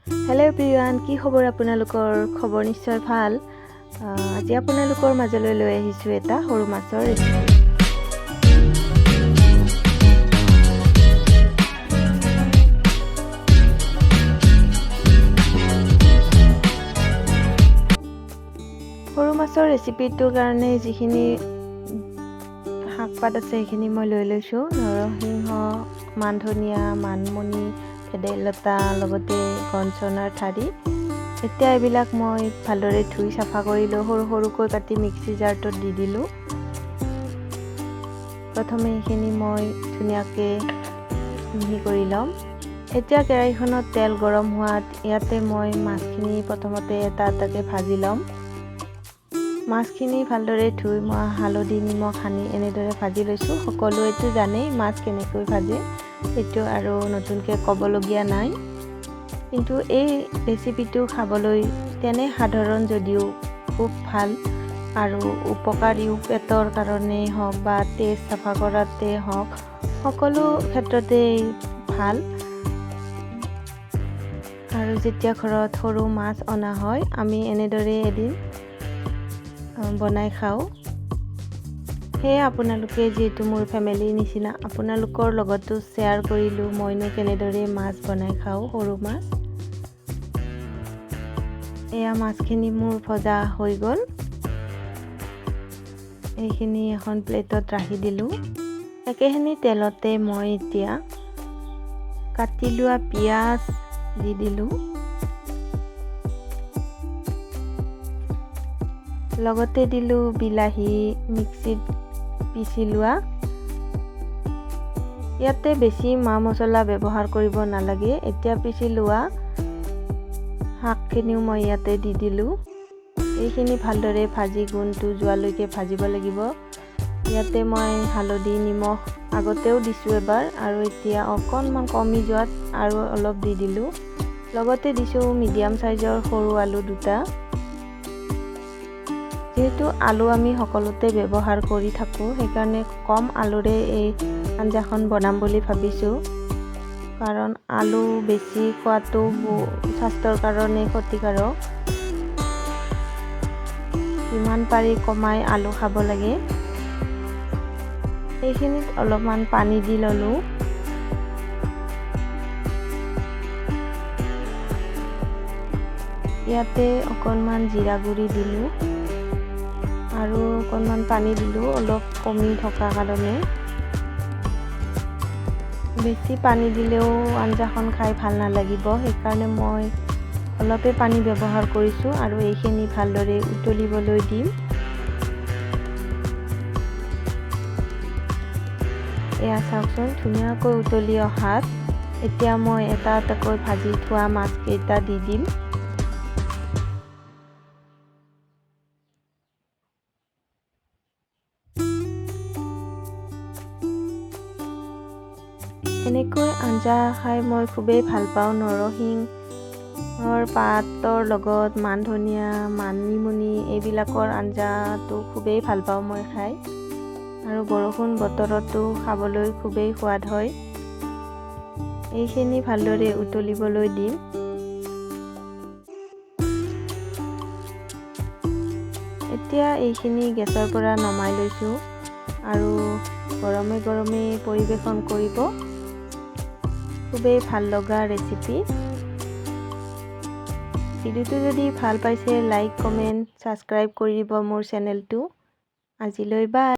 Hello' everyone, কি খবৰ আপোনালোকৰ? খবৰ নিশ্চয় ভাল। আজি আপোনালোকৰ মাজলৈ লৈ আহিছোঁ এটা সৰু মাছৰ ৰেচিপি। সৰু মাছৰ ৰেচিপিটোৰ কাৰণে যিখিনি শাক পাত আছে সেইখিনি মই লৈ লৈছোঁ। নৰসিংহ, মান ধনিয়া, মানমুনি, ভেদাইলতা, লগতে গঞ্চনাৰ ঠাৰি। এতিয়া এইবিলাক মই ভালদৰে ধুই চাফা কৰিলোঁ, সৰু সৰুকৈ কাটি মিক্সি জাৰটোত দি দিলোঁ। প্ৰথমে এইখিনি মই ধুনীয়াকৈ মিহি কৰি ল'ম। এতিয়া কেৰাহীখনত তেল গৰম হোৱাত ইয়াতে মই মাছখিনি প্ৰথমতে এটা এটাকৈ ভাজি ল'ম। মাছখিনি ভালদৰে ধুই মই হালধি নিমখ সানি এনেদৰে ভাজি লৈছোঁ। সকলোৱেতো জানেই মাছ কেনেকৈ ভাজে, এইটো আৰু নতুনকৈ ক'বলগীয়া নাই। কিন্তু এই ৰেচিপিটো খাবলৈ তেনে সাধাৰণ যদিও খুব ভাল আৰু উপকাৰীও, পেটৰ কাৰণেই হওক বা তেজ চাফা কৰাতে হওক, সকলো ক্ষেত্ৰতেই ভাল। আৰু যেতিয়া ঘৰত সৰু মাছ অনা হয়, আমি এনেদৰে এদিন বনাই খাওঁ। সেয়ে আপোনালোকে যিহেতু মোৰ ফেমিলিৰ নিচিনা, আপোনালোকৰ লগতো শ্বেয়াৰ কৰিলোঁ মইনো কেনেদৰে মাছ বনাই খাওঁ, সৰু মাছ। এয়া মাছখিনি মোৰ ভজা হৈ গ'ল। এইখিনি এখন প্লেটত ৰাখি দিলোঁ। একেখিনি তেলতে মই এতিয়া কাটি লোৱা পিঁয়াজ দি দিলোঁ। লগতে দিলোঁ বিলাহী মিক্সিত পিচি লোৱা। ইয়াতে বেছি মা মছলা ব্যৱহাৰ কৰিব নালাগে। এতিয়া পিচি লোৱা শাকখিনিও মই ইয়াতে দি দিলোঁ। এইখিনি ভালদৰে ভাজি গোন্ধটো যোৱালৈকে ভাজিব লাগিব। ইয়াতে মই হালধি নিমখ আগতেও দিছোঁ এবাৰ, আৰু এতিয়া অকণমান কমি যোৱাত আৰু অলপ দি দিলোঁ। লগতে দিছোঁ মিডিয়াম চাইজৰ সৰু আলু দুটা। যিহেতু আলু আমি সকলোতে ব্যৱহাৰ কৰি থাকোঁ, সেইকাৰণে কম আলুৰে এই আঞ্জাখন বনাম বুলি ভাবিছোঁ। কাৰণ আলু বেছি খোৱাটো স্বাস্থ্যৰ কাৰণে ক্ষতিকাৰক। যিমান পাৰি কমাই আলু খাব লাগে। এইখিনিত অলপমান পানী দি ল'লোঁ। ইয়াতে অকণমান জিৰা গুড়ি দিলোঁ আৰু অকণমান পানী দিলোঁ, অলপ কমি থকা কাৰণে। বেছি পানী দিলেও আঞ্জাখন খাই ভাল নালাগিব, সেইকাৰণে মই অলপে পানী ব্যৱহাৰ কৰিছোঁ আৰু এইখিনি ভালদৰে উতলিবলৈ দিম। এয়া চাওকচোন, ধুনীয়াকৈ উতলি অহাত এতিয়া মই এটা এটাকৈ ভাজি থোৱা মাছকেইটা দি দিম। এনেকৈ আঞ্জা খাই মই খুবেই ভাল পাওঁ। নৰসিংহৰ পাতৰ লগত মান ধনিয়া, মানিমুনি এইবিলাকৰ আঞ্জাটো খুবেই ভাল পাওঁ মই খাই। আৰু বৰষুণ বতৰতো খাবলৈ খুবেই সোৱাদ হয়। এইখিনি ভালদৰে উতলিবলৈ দিম। এতিয়া এইখিনি গেছৰ পৰা নমাই লৈছোঁ আৰু গৰমে গৰমে পৰিৱেশন কৰিব। খুবেই ভাল লগা ৰেচিপি। ভিডিঅ'টো যদি ভাল পাইছে লাইক, কমেণ্ট, ছাবস্ক্ৰাইব কৰি দিব মোৰ চেনেলটো। আজিলৈ বাই।